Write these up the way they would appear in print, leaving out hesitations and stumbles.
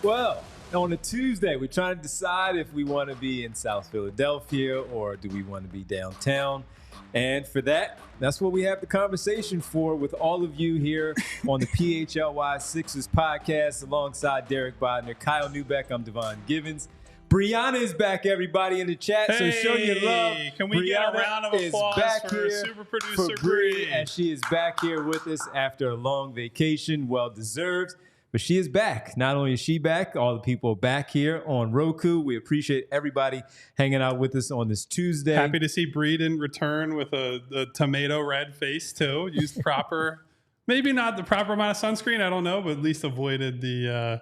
Well, on a Tuesday, we're trying to decide if we want to be in South Philadelphia or do we want to be downtown. And for that, that's what we have the conversation for with all of you here on the PHLY Sixers podcast alongside Derek Bodner, Kyle Neubeck. I'm Devon Givens. Brianna is back, everybody, in the chat, so show your love. Can we get a round of applause for super producer Bree? And she is back here with us after a long vacation, well-deserved. But she is back. Not only is she back, all the people back here on Roku. We appreciate everybody hanging out with us on this Tuesday. Happy to see Bree didn't return with a tomato red face, too. Used proper, maybe not the proper amount of sunscreen, I don't know, but at least avoided the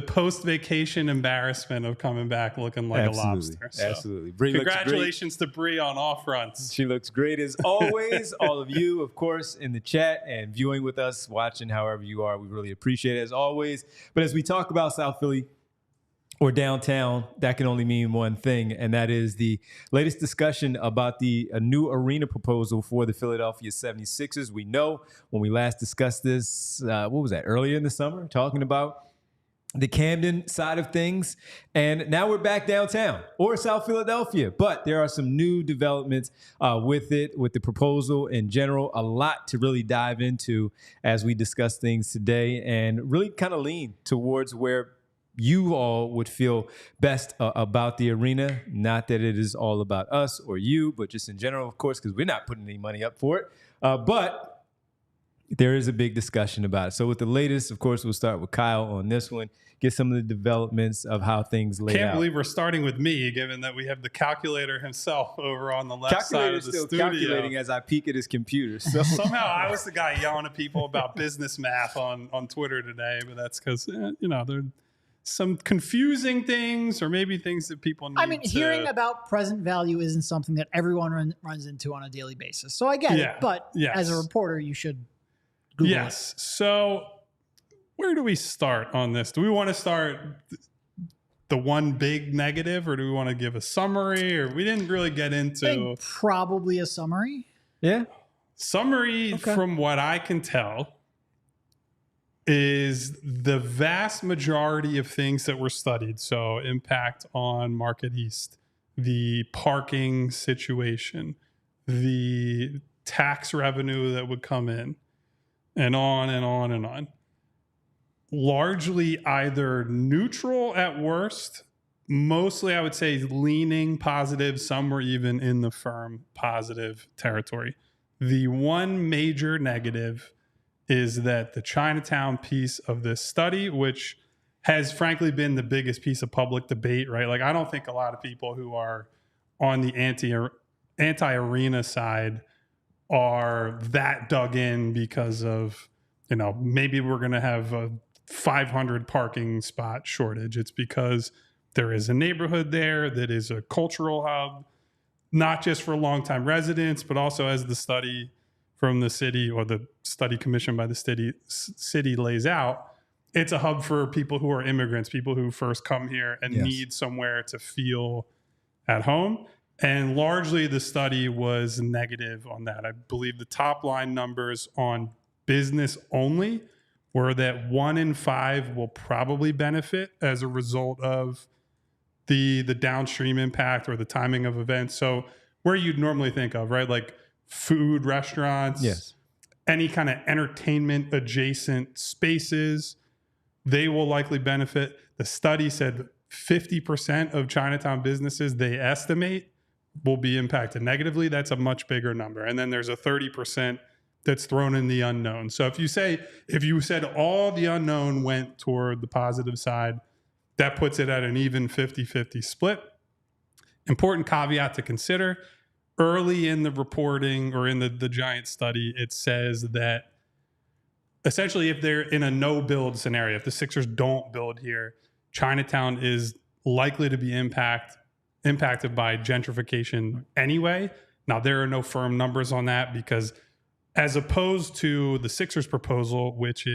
post-vacation embarrassment of coming back looking like a lobster. So, absolutely. Bree, congratulations to Bree on all fronts. She looks great as always. All of you, of course, in the chat and viewing with us, watching however you are, we really appreciate it as always. But as we talk about South Philly or downtown, that can only mean one thing, and that is the latest discussion about the new arena proposal for the Philadelphia 76ers. We know when we last discussed this, what was that, earlier in the summer, talking about the Camden side of things. And now we're back downtown or South Philadelphia. But there are some new developments with it, with the proposal in general. A lot to really dive into as we discuss things today and really kind of lean towards where you all would feel best about the arena. Not that it is all about us or you, but just in general, of course, because we're not putting any money up for it. But there is a big discussion about it. So with the latest, of course, we'll start with Kyle on this one, get some of the developments of how things lay out. Can't believe we're starting with me, given that we have the calculator himself over on the left side of the studio. Calculating as I peek at his computer. So somehow I was the guy yelling at people about business math on Twitter today, but that's because, there's some confusing things or maybe things that people need hearing about present value isn't something that everyone runs into on a daily basis. So I get it, but as a reporter, you should Google it. So where do we start on this? Do we want to start the one big negative, or do we want to give a summary? Or we didn't really get into probably a summary. Yeah. Summary, from what I can tell, is the vast majority of things that were studied. So impact on Market East, the parking situation, the tax revenue that would come in, and on and on and on. Largely either neutral at worst, mostly I would say leaning positive, some were even in the firm positive territory. The one major negative is that the Chinatown piece of this study, which has frankly been the biggest piece of public debate, right? Like, I don't think a lot of people who are on the anti-arena side are that dug in because of, maybe we're going to have a 500 parking spot shortage. It's because there is a neighborhood there that is a cultural hub, not just for longtime residents, but also as the study from the city or the study commissioned by the city lays out, it's a hub for people who are immigrants, people who first come here and need somewhere to feel at home. And largely the study was negative on that. I believe the top line numbers on business only were that 1 in 5 will probably benefit as a result of the downstream impact or the timing of events. So where you'd normally think of, right? Like food, restaurants, any kind of entertainment adjacent spaces, they will likely benefit. The study said 50% of Chinatown businesses they estimate will be impacted negatively. That's a much bigger number. And then there's a 30% that's thrown in the unknown. So if you said all the unknown went toward the positive side, that puts it at an even 50-50 split. Important caveat to consider. Early in the reporting or in the giant study, it says that essentially if they're in a no-build scenario, if the Sixers don't build here, Chinatown is likely to be impacted by gentrification anyway. Now, there are no firm numbers on that because as opposed to the Sixers proposal, which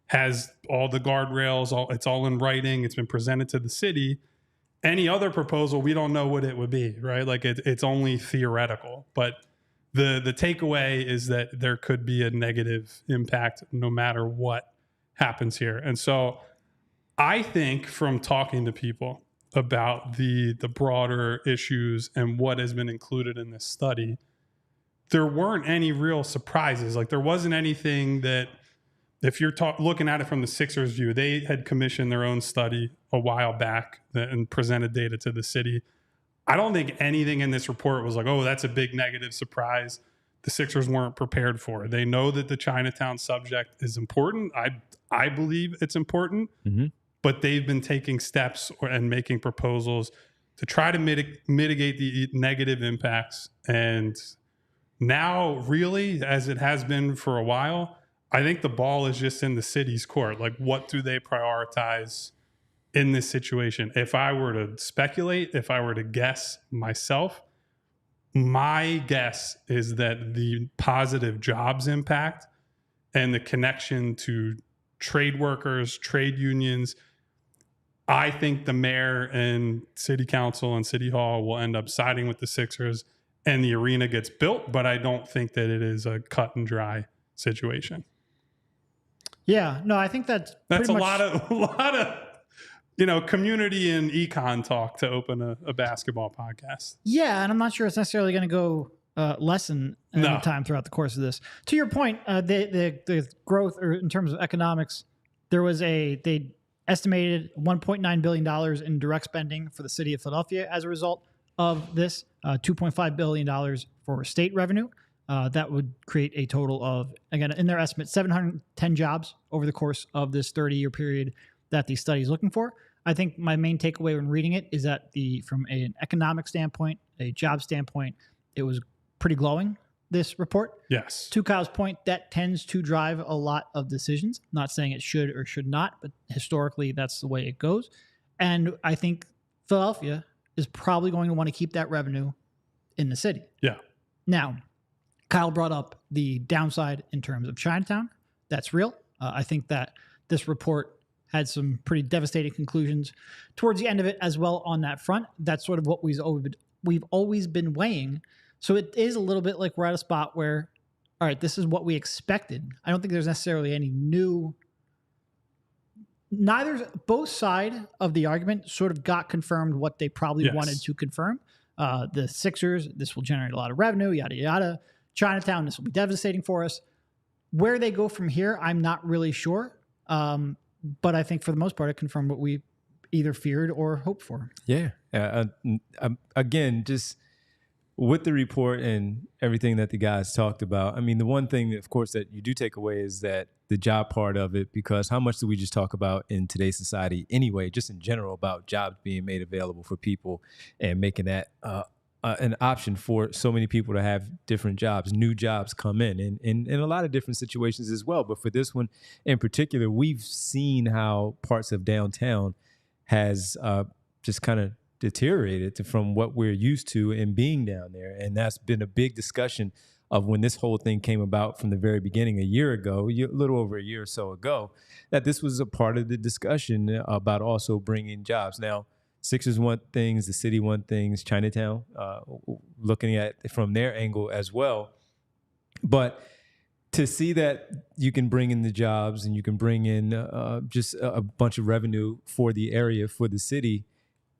has all the guardrails, it's all in writing, it's been presented to the city. Any other proposal, we don't know what it would be, right? Like it's only theoretical. But the takeaway is that there could be a negative impact no matter what happens here. And so I think from talking to people about the broader issues and what has been included in this study, there weren't any real surprises. Like there wasn't anything that, if you're looking at it from the Sixers view, they had commissioned their own study a while back and presented data to the city. I don't think anything in this report was like, oh, that's a big negative surprise the Sixers weren't prepared for. They know that the Chinatown subject is important. I believe it's important, but they've been taking steps and making proposals to try to mitigate the negative impacts. And now, really, as it has been for a while, I think the ball is just in the city's court. Like, what do they prioritize in this situation? If I were to speculate, if I were to guess myself, my guess is that the positive jobs impact and the connection to trade workers, trade unions, I think the mayor and city council and city hall will end up siding with the Sixers and the arena gets built, but I don't think that it is a cut and dry situation. Yeah, no, I think that's a lot of community and econ talk to open a basketball podcast. Yeah, and I'm not sure it's necessarily going to go lessen any time throughout the course of this. To your point, the growth, or in terms of economics, they estimated $1.9 billion in direct spending for the city of Philadelphia as a result of this, $2.5 billion for state revenue. That would create a total of, again, in their estimate, 710 jobs over the course of this 30-year period that the study is looking for. I think my main takeaway when reading it is that from an economic standpoint, a job standpoint, it was pretty glowing, this report. Yes. To Kyle's point, that tends to drive a lot of decisions. Not saying it should or should not, but historically, that's the way it goes. And I think Philadelphia is probably going to want to keep that revenue in the city. Yeah. Now, Kyle brought up the downside in terms of Chinatown. That's real. I think that this report had some pretty devastating conclusions towards the end of it as well on that front. That's sort of what we've always been weighing. So it is a little bit like we're at a spot where, all right, this is what we expected. I don't think there's necessarily any new. Both sides of the argument sort of got confirmed what they probably wanted to confirm. The Sixers, this will generate a lot of revenue, yada, yada. Chinatown, this will be devastating for us. Where they go from here, I'm not really sure. But I think for the most part, it confirmed what we either feared or hoped for. Yeah. Again, just with the report and everything that the guys talked about, I mean, the one thing, of course, that you do take away is that the job part of it, because how much do we just talk about in today's society anyway, just in general, about jobs being made available for people and making that an option for so many people to have different jobs, new jobs come in a lot of different situations as well. But for this one in particular, we've seen how parts of downtown has just kind of deteriorated from what we're used to in being down there. And that's been a big discussion of when this whole thing came about from the very beginning, a year ago, a little over a year or so ago, that this was a part of the discussion about also bringing jobs. Now, Sixers want things, the city want things, Chinatown, looking at it from their angle as well. But to see that you can bring in the jobs and you can bring in just a bunch of revenue for the area, for the city,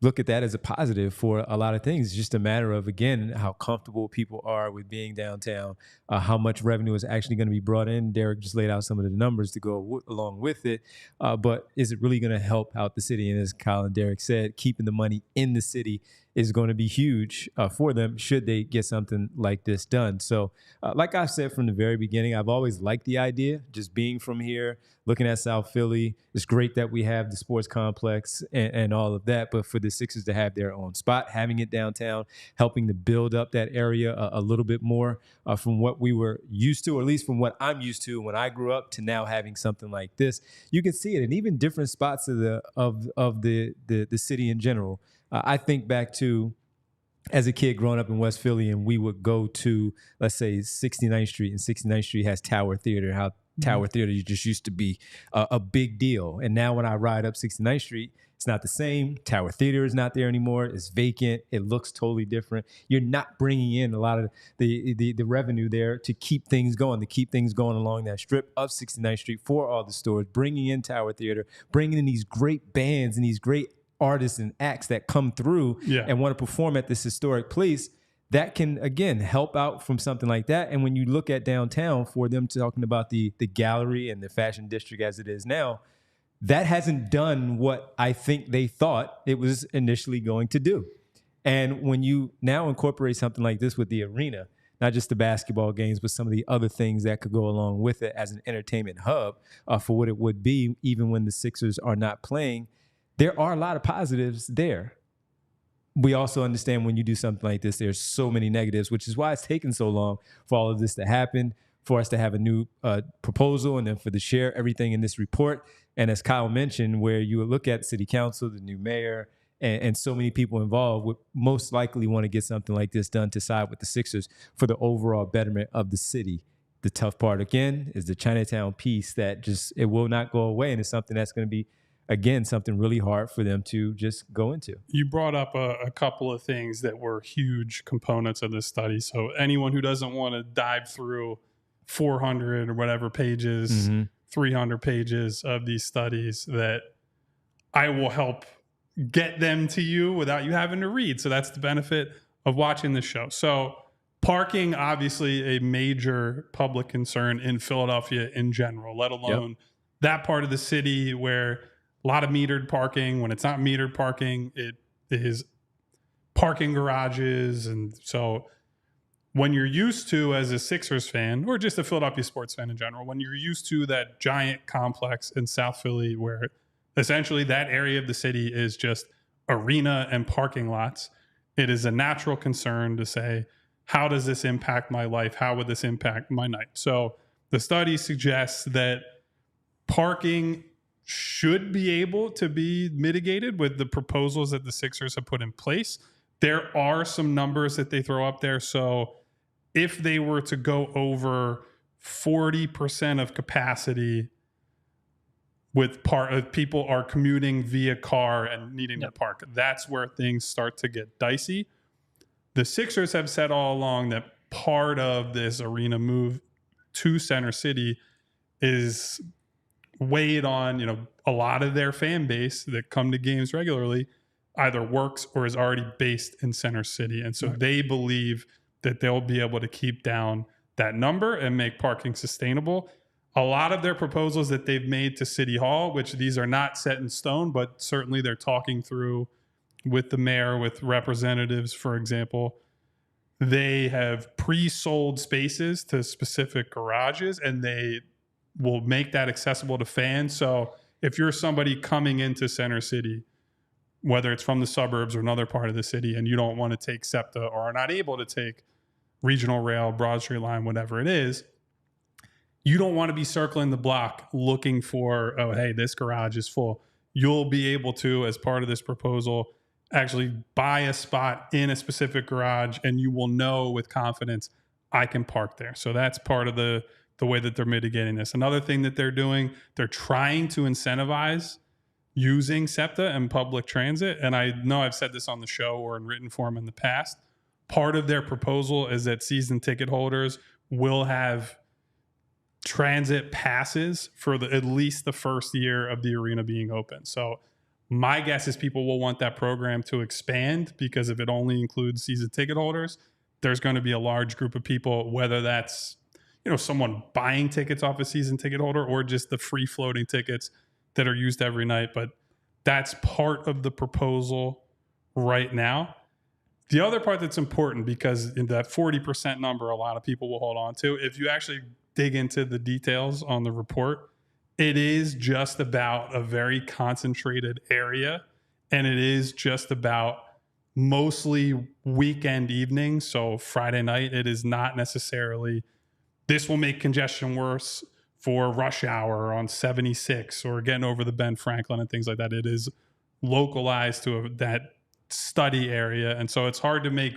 look at that as a positive for a lot of things. It's just a matter of, again, how comfortable people are with being downtown, how much revenue is actually going to be brought in. Derek just laid out some of the numbers to go along with it. But is it really going to help out the city? And as Kyle and Derek said, keeping the money in the city is going to be huge for them should they get something like this done. So like I said from the very beginning, I've always liked the idea, just being from here, looking at South Philly. It's great that we have the sports complex and all of that, but for the Sixers to have their own spot, having it downtown, helping to build up that area a little bit more from what we were used to, or at least from what I'm used to when I grew up, to now having something like this, you can see it in even different spots of the city in general. I think back to as a kid growing up in West Philly, and we would go to, let's say, 69th Street, and 69th Street has Tower Theater, how Tower Theater just used to be a big deal. And now when I ride up 69th Street, it's not the same. Tower Theater is not there anymore. It's vacant. It looks totally different. You're not bringing in a lot of the revenue there to keep things going, along that strip of 69th Street for all the stores, bringing in Tower Theater, bringing in these great bands and these great artists and acts that come through and want to perform at this historic place. That can, again, help out from something like that. And when you look at downtown, for them talking about the gallery and the fashion district as it is now, that hasn't done what I think they thought it was initially going to do. And when you now incorporate something like this with the arena, not just the basketball games, but some of the other things that could go along with it as an entertainment hub for what it would be, even when the Sixers are not playing, there are a lot of positives there. We also understand when you do something like this, there's so many negatives, which is why it's taken so long for all of this to happen, for us to have a new proposal, and then for to share everything in this report. And as Kyle mentioned, where you would look at city council, the new mayor, and so many people involved would most likely want to get something like this done to side with the Sixers for the overall betterment of the city. The tough part, again, is the Chinatown piece that just, it will not go away. And it's something that's going to be, again, something really hard for them to just go into. You brought up a couple of things that were huge components of this study. So anyone who doesn't want to dive through 400 or whatever pages, 300 pages of these studies, that I will help get them to you without you having to read. So that's the benefit of watching the show. So parking, obviously a major public concern in Philadelphia in general, let alone that part of the city where a lot of metered parking. When it's not metered parking, it is parking garages. And so when you're used to, as a Sixers fan, or just a Philadelphia sports fan in general, when you're used to that giant complex in South Philly where essentially that area of the city is just arena and parking lots, it is a natural concern to say, how does this impact my life? How would this impact my night? So the study suggests that parking should be able to be mitigated with the proposals that the Sixers have put in place. There are some numbers that they throw up there. So if they were to go over 40% of capacity with people are commuting via car and needing to park, that's where things start to get dicey. The Sixers have said all along that part of this arena move to Center City is weighed on, a lot of their fan base that come to games regularly either works or is already based in Center City. And so they believe that they'll be able to keep down that number and make parking sustainable. A lot of their proposals that they've made to City Hall, which these are not set in stone, but certainly they're talking through with the mayor, with representatives, for example, they have pre-sold spaces to specific garages, and they will make that accessible to fans. So if you're somebody coming into Center City, whether it's from the suburbs or another part of the city, and you don't want to take SEPTA or are not able to take Regional Rail, Broad Street Line, whatever it is, you don't want to be circling the block looking for, oh, hey, this garage is full. You'll be able to, as part of this proposal, actually buy a spot in a specific garage, and you will know with confidence, I can park there. So that's part of the way that they're mitigating this. Another thing that they're doing, they're trying to incentivize using SEPTA and public transit. And I know I've said this on the show or in written form in the past. Part of their proposal is that season ticket holders will have transit passes for at least the first year of the arena being open. So my guess is people will want that program to expand, because if it only includes season ticket holders, there's going to be a large group of people, whether that's someone buying tickets off a season ticket holder or just the free floating tickets that are used every night. But that's part of the proposal right now. The other part that's important, because in that 40% number, a lot of people will hold on to, if you actually dig into the details on the report, it is just about a very concentrated area, and it is just about mostly weekend evenings. So Friday night, it is not necessarily, this will make congestion worse for rush hour on 76 or getting over the Ben Franklin and things like that. It is localized to that study area. And so it's hard to make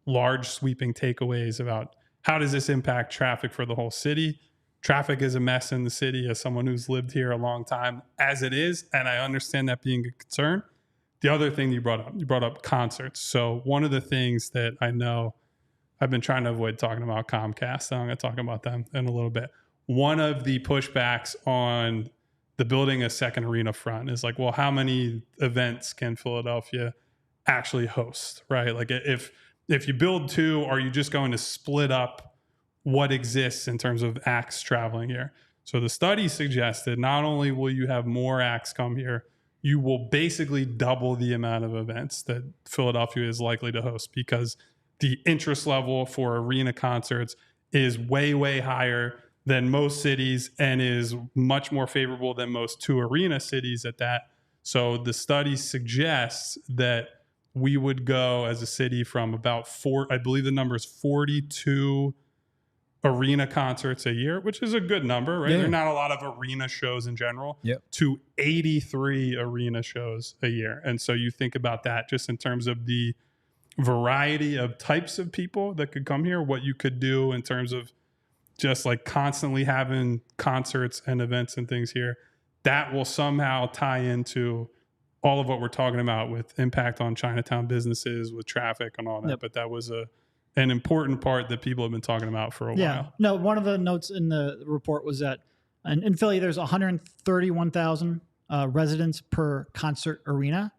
large sweeping takeaways about how does this impact traffic for the whole city. Traffic is a mess in the city as someone who's lived here a long time as it is. And I understand that being a concern. The other thing you brought up concerts. So one of the things that I know I've been trying to avoid talking about Comcast. So I'm going to talk about them in a little bit. One of the pushbacks on the building a second arena front is like, well, how many events can Philadelphia actually host, right? Like if you build 2, are you just going to split up what exists in terms of acts traveling here? So the study suggested not only will you have more acts come here, you will basically double the amount of events that Philadelphia is likely to host, because the interest level for arena concerts is way, way higher than most cities and is much more favorable than most 2 arena cities at that. So the study suggests that we would go as a city from about I believe the number is 42 arena concerts a year, which is a good number, right? Yeah. There are not a lot of arena shows in general, Yep. to 83 arena shows a year. And so you think about that just in terms of the variety of types of people that could come here, what you could do in terms of just like constantly having concerts and events and things here, that will somehow tie into all of what we're talking about with impact on Chinatown businesses, with traffic and all that. Yep. But that was an important part that people have been talking about for a while. No, one of the notes in the report was that in Philly, there's 131,000 residents per concert arena.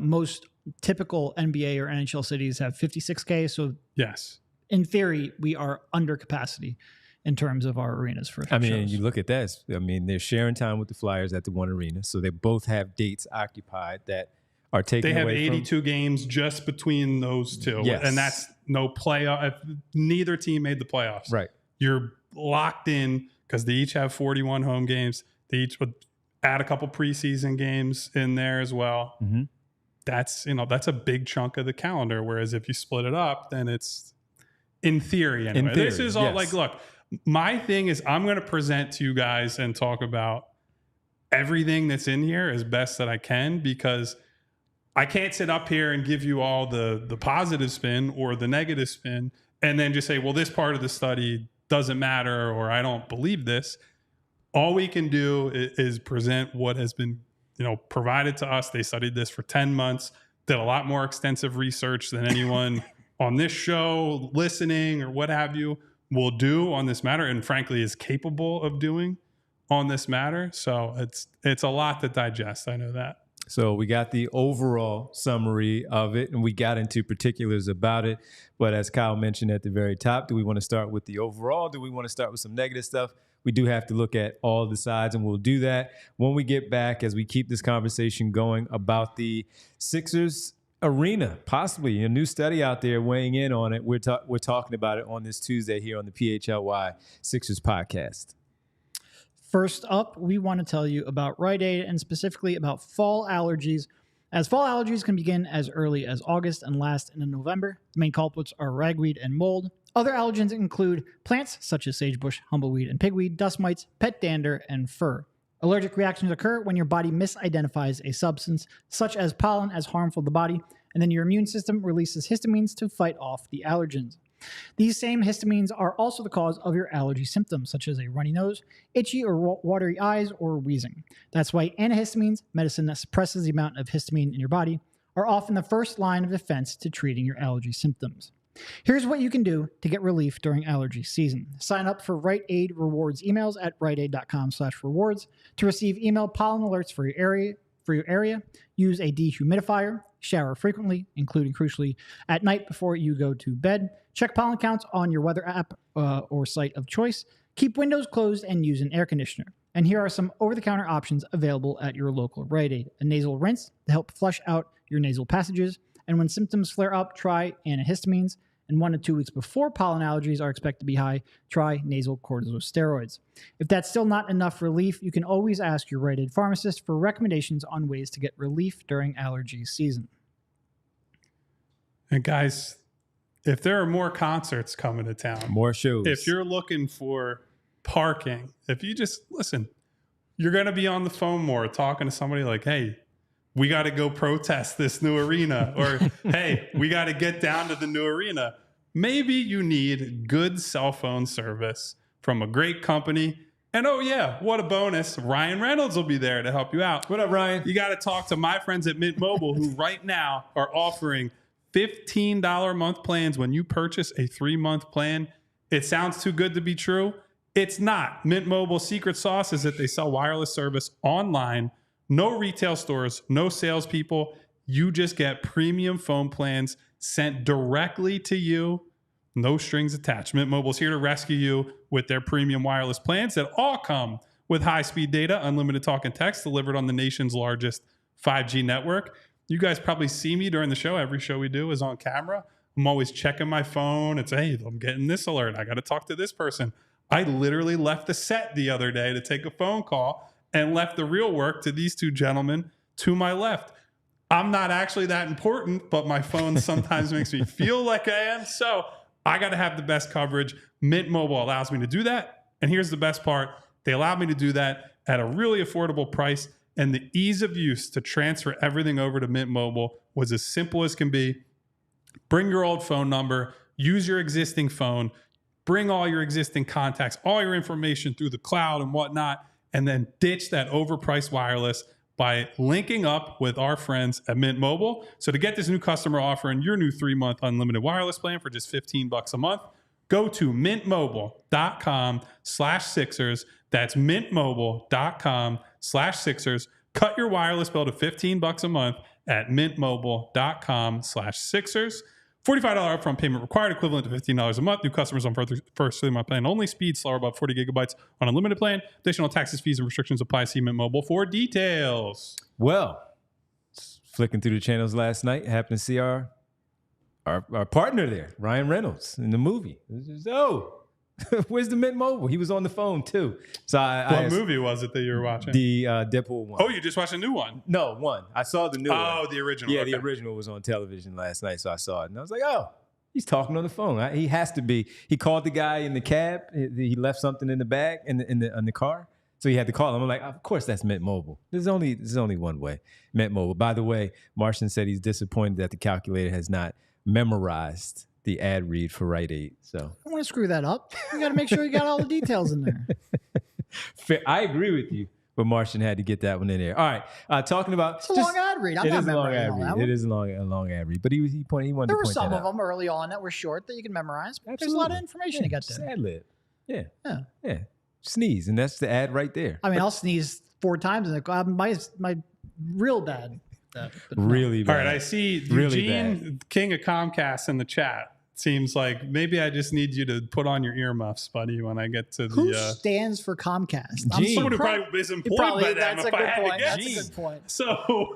Most typical NBA or NHL cities have 56K. So yes, in theory, we are under capacity in terms of our arenas for I mean, shows. you look at that. I mean, they're sharing time with the Flyers at the one arena. So they both have dates occupied that are taken away. They have 82 games just between those 2. Yes. And that's no playoff. If neither team made the playoffs, right, you're locked in because they each have 41 home games. They each would add a couple preseason games in there as well. Mm-hmm. That's a big chunk of the calendar. Whereas if you split it up, then it's in theory anyway. In theory, this is all yes. like, look, my thing is I'm going to present to you guys and talk about everything that's in here as best that I can, because I can't sit up here and give you all the positive spin or the negative spin and then just say, well, this part of the study doesn't matter or I don't believe this. All we can do is present what has been provided to us. They studied this for 10 months, did a lot more extensive research than anyone on this show, listening or what have you, will do on this matter, and frankly is capable of doing on this matter. So it's a lot to digest. I know that. So we got the overall summary of it, and we got into particulars about it. But as Kyle mentioned at the very top, do we want to start with the overall? Do we want to start with some negative stuff? We do have to look at all the sides, and we'll do that when we get back as we keep this conversation going about the Sixers arena, possibly a new study out there weighing in on it. We're talking about it on this Tuesday here on the PHLY Sixers podcast. First up, we want to tell you about Rite Aid and specifically about fall allergies, as fall allergies can begin as early as August and last into November. The main culprits are ragweed and mold. Other allergens include plants such as sagebush, humbleweed, and pigweed, dust mites, pet dander, and fur. Allergic reactions occur when your body misidentifies a substance, such as pollen, as harmful to the body, and then your immune system releases histamines to fight off the allergens. These same histamines are also the cause of your allergy symptoms, such as a runny nose, itchy or watery eyes, or wheezing. That's why antihistamines, medicine that suppresses the amount of histamine in your body, are often the first line of defense to treating your allergy symptoms. Here's what you can do to get relief during allergy season. Sign up for Rite Aid Rewards emails at riteaid.com/rewards to receive email pollen alerts for your area. Use a dehumidifier. Shower frequently, including crucially at night before you go to bed. Check pollen counts on your weather app or site of choice. Keep windows closed and use an air conditioner. And here are some over-the-counter options available at your local Rite Aid. A nasal rinse to help flush out your nasal passages. And when symptoms flare up, try antihistamines. And 1 to 2 weeks before pollen allergies are expected to be high, try nasal corticosteroids. If that's still not enough relief, you can always ask your Rite Aid pharmacist for recommendations on ways to get relief during allergy season. And guys, if there are more concerts coming to town, more shows, if you're looking for parking, if you just listen, you're going to be on the phone more talking to somebody like, hey, we got to go protest this new arena, or hey, we got to get down to the new arena. Maybe you need good cell phone service from a great company. And oh yeah, what a bonus. Ryan Reynolds will be there to help you out. What up, Ryan? You got to talk to my friends at Mint Mobile, who right now are offering $15 a month plans when you purchase a 3-month plan. It sounds too good to be true. It's not. Mint Mobile's secret sauce is that they sell wireless service online, no retail stores, no salespeople. You just get premium phone plans sent directly to you, no strings attached. Mint Mobile's here to rescue you with their premium wireless plans that all come with high-speed data, unlimited talk and text delivered on the nation's largest 5G network. You guys probably see me during the show. Every show we do is on camera. I'm always checking my phone. It's, hey, I'm getting this alert. I got to talk to this person. I literally left the set the other day to take a phone call and left the real work to these two gentlemen to my left. I'm not actually that important, but my phone sometimes makes me feel like I am. So I got to have the best coverage. Mint Mobile allows me to do that. And here's the best part. They allowed me to do that at a really affordable price. And the ease of use to transfer everything over to Mint Mobile was as simple as can be. Bring your old phone number, use your existing phone, bring all your existing contacts, all your information through the cloud and whatnot, and then ditch that overpriced wireless by linking up with our friends at Mint Mobile. So to get this new customer offer and your new 3-month unlimited wireless plan for just $15 a month, go to mintmobile.com/Sixers. That's mintmobile.com/Sixers. Cut your wireless bill to $15 a month at mintmobile.com/Sixers. $45 upfront payment required, equivalent to $15 a month. New customers on first 3-month plan only. Speed slower, above 40 gigabytes on unlimited plan. Additional taxes, fees, and restrictions apply. See Mint Mobile for details. Well, flicking through the channels last night, happened to see our partner there, Ryan Reynolds, in the movie. Oh, where's the Mint Mobile? He was on the phone too. So what movie was it that you were watching? The Deadpool one. Oh, you just watched a new one? No, one. I saw the new one. Oh, the original. Yeah, okay. the original was on television last night, so I saw it. And I was like, oh, he's talking on the phone. He has to be. He called the guy in the cab. He left something in the bag, in the car. So he had to call him. I'm like, of course that's Mint Mobile. There's only one way. Mint Mobile. By the way, Martian said he's disappointed that the calculator has not memorized the ad read for Rite Aid. So I want to screw that up. You got to make sure you got all the details in there. Fair. I agree with you, but Martian had to get that one in there. All right, talking about it's a long ad read. I'm not memorizing all that one. It is a long ad read, but he wanted to point that out. There were some of them early on that were short that you can memorize. But there's a lot of information to get there. Ad lib. Yeah. Sneeze, and that's the ad right there. I mean, I'll sneeze 4 times in my real bad. Really bad. All right, I see Eugene, King of Comcast, in the chat. Seems like maybe I just need you to put on your earmuffs, buddy, when I get to the... Who stands for Comcast? Someone who probably is employed by them. That's a good point. That's a good point. So,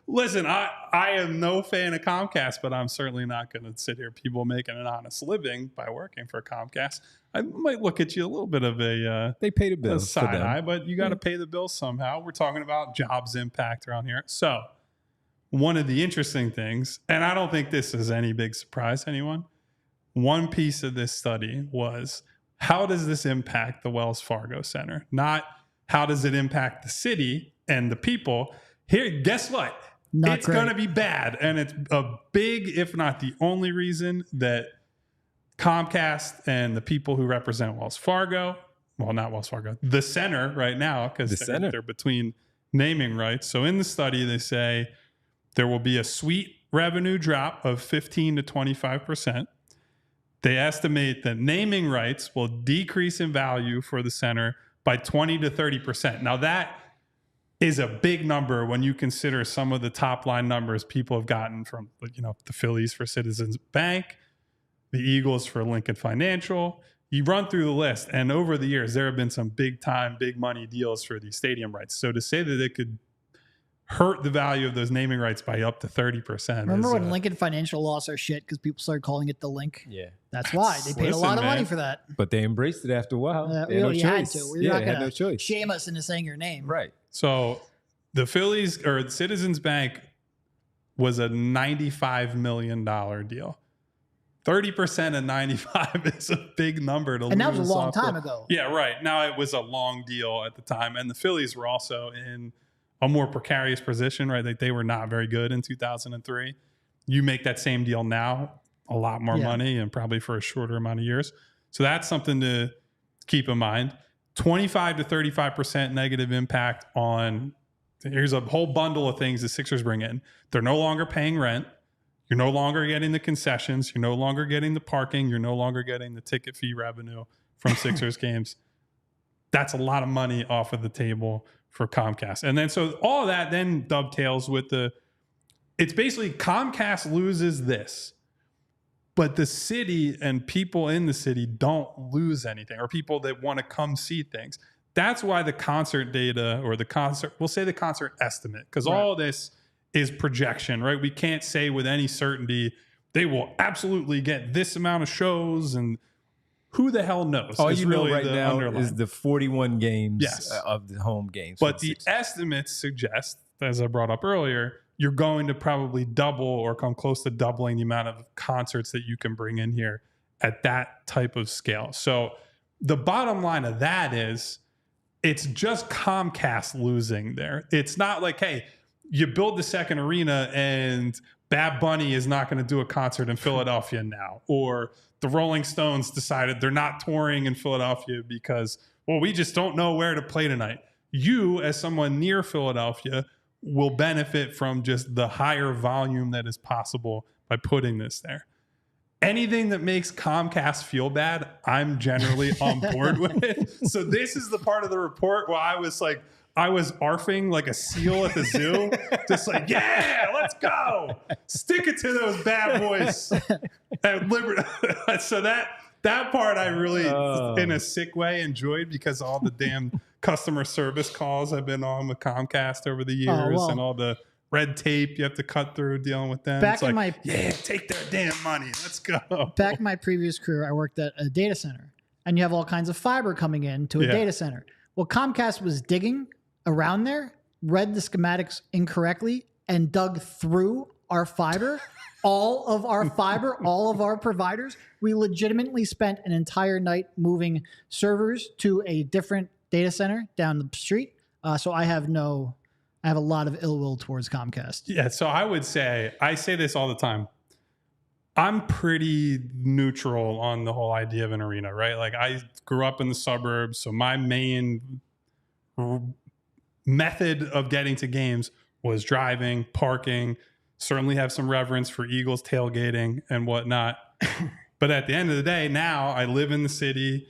listen, I am no fan of Comcast, but I'm certainly not going to sit here people making an honest living by working for Comcast. I might look at you a little bit of a... they pay the bills side eye, but you got to pay the bills somehow. We're talking about jobs impact around here. So... one of the interesting things, and I don't think this is any big surprise to anyone, one piece of this study was, how does this impact the Wells Fargo Center? Not how does it impact the city and the people. Here, guess what? It's going to be bad. And it's a big, if not the only reason that Comcast and the people who represent Wells Fargo, well, not Wells Fargo, the center right now, because they're between naming rights. So in the study, they say, there will be a suite revenue drop of 15 to 25%. They estimate that naming rights will decrease in value for the center by 20 to 30%. Now that is a big number when you consider some of the top line numbers people have gotten from, the Phillies for Citizens Bank, the Eagles for Lincoln Financial. You run through the list, and over the years, there have been some big time, big money deals for these stadium rights. So to say that it could hurt the value of those naming rights by up to 30%. Remember when Lincoln Financial lost their shit because people started calling it the Link? Yeah. That's why. They paid a lot of money for that. But they embraced it after a while. They had to. We're not going to shame us into saying your name. Right. So the Phillies or Citizens Bank was a $95 million deal. 30% of 95 is a big number to lose. And that was a long time ago. Yeah, right. Now it was a long deal at the time. And the Phillies were also in a more precarious position, right? Like they were not very good in 2003. You make that same deal now, a lot more money and probably for a shorter amount of years. So that's something to keep in mind. 25 to 35% negative impact on, here's a whole bundle of things the Sixers bring in. They're no longer paying rent. You're no longer getting the concessions. You're no longer getting the parking. You're no longer getting the ticket fee revenue from Sixers games. That's a lot of money off of the table for Comcast. And then so all of that then dovetails with it's basically Comcast loses this, but the city and people in the city don't lose anything, or people that want to come see things. That's why the concert data, or we'll say the concert estimate, because all this is projection, right? We can't say with any certainty they will absolutely get this amount of shows, and who the hell knows? All you know right now is the 41 games of the home games. But the estimates suggest, as I brought up earlier, you're going to probably double or come close to doubling the amount of concerts that you can bring in here at that type of scale. So the bottom line of that is it's just Comcast losing there. It's not like, hey, you build the second arena and Bad Bunny is not going to do a concert in Philadelphia now, or the Rolling Stones decided they're not touring in Philadelphia because, well, we just don't know where to play tonight. You, as someone near Philadelphia, will benefit from just the higher volume that is possible by putting this there. Anything that makes Comcast feel bad, I'm generally on board with it. So this is the part of the report where I was arfing like a seal at the zoo, just like, yeah, let's go. Stick it to those bad boys at Liberty. So that part I really, in a sick way, enjoyed, because all the damn customer service calls I've been on with Comcast over the years, and all the red tape you have to cut through dealing with them. It's like, take their damn money. Let's go. Back in my previous career, I worked at a data center, and you have all kinds of fiber coming in to a data center. Well, Comcast was digging around there, read the schematics incorrectly, and dug through our fiber, all of our fiber, all of our providers. We legitimately spent an entire night moving servers to a different data center down the street. So I have a lot of ill will towards Comcast. Yeah, so I say this all the time. I'm pretty neutral on the whole idea of an arena, right? Like, I grew up in the suburbs, so my main method of getting to games was driving, parking, certainly have some reverence for Eagles tailgating and whatnot. But at the end of the day, now I live in the city.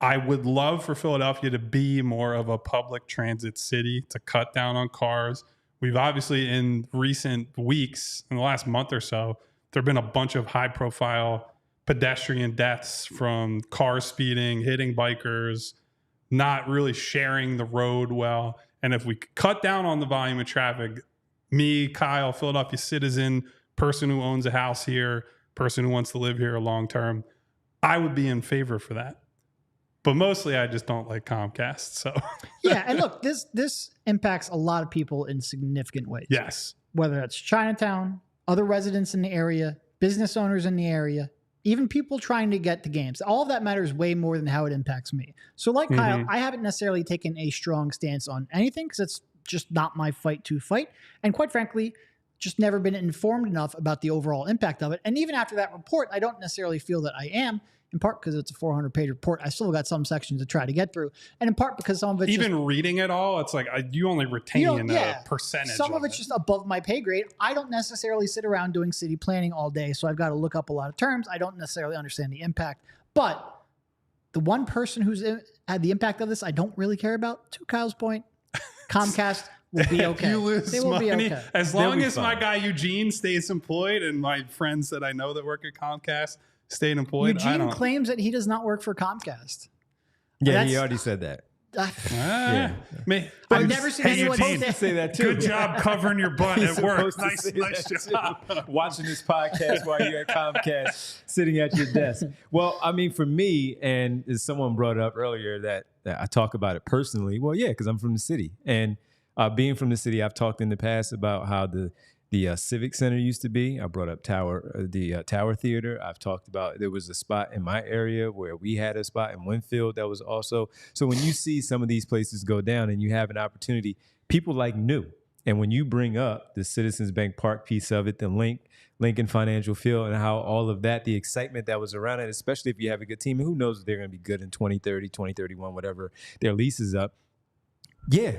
I would love for Philadelphia to be more of a public transit city, to cut down on cars. We've obviously, in recent weeks, in the last month or so, there have been a bunch of high profile pedestrian deaths from cars speeding, hitting bikers, not really sharing the road well. And if we cut down on the volume of traffic, me, Kyle, Philadelphia citizen, person who owns a house here, person who wants to live here long term, I would be in favor for that. But mostly I just don't like Comcast. So yeah, and look, this impacts a lot of people in significant ways. Yes. Whether that's Chinatown, other residents in the area, business owners in the area, even people trying to get to games. All of that matters way more than how it impacts me. So like Kyle, I haven't necessarily taken a strong stance on anything, because it's just not my fight to fight. And quite frankly, just never been informed enough about the overall impact of it. And even after that report, I don't necessarily feel that I am, in part because it's a 400-page report. I still got some sections to try to get through. And in part because some of it's even reading it all, it's like you only retain a percentage. Some of it's just above my pay grade. I don't necessarily sit around doing city planning all day, so I've got to look up a lot of terms. I don't necessarily understand the impact. But the one person who's had the impact of this I don't really care about, to Kyle's point, Comcast will be okay. You lose they will money. be okay. As long as my guy Eugene stays employed, and my friends that I know that work at Comcast stayed employed. Eugene claims that he does not work for Comcast. Yeah, he already said that. I've never seen anyone say that too. Good job covering your butt at work. Nice job. Watching this podcast while you're at Comcast, sitting at your desk. Well, I mean, for me, and as someone brought up earlier that I talk about it personally. Well, yeah, because I'm from the city, and being from the city, I've talked in the past about how the Civic Center used to be. I brought up the Tower Theater. I've talked about there was a spot in my area where we had a spot in Winfield that was also. So when you see some of these places go down and you have an opportunity, people like new. And when you bring up the Citizens Bank Park piece of it, the Lincoln Financial Field, and how all of that, the excitement that was around it, especially if you have a good team, and who knows if they're going to be good in 2030, 2031, whatever their lease is up. Yeah,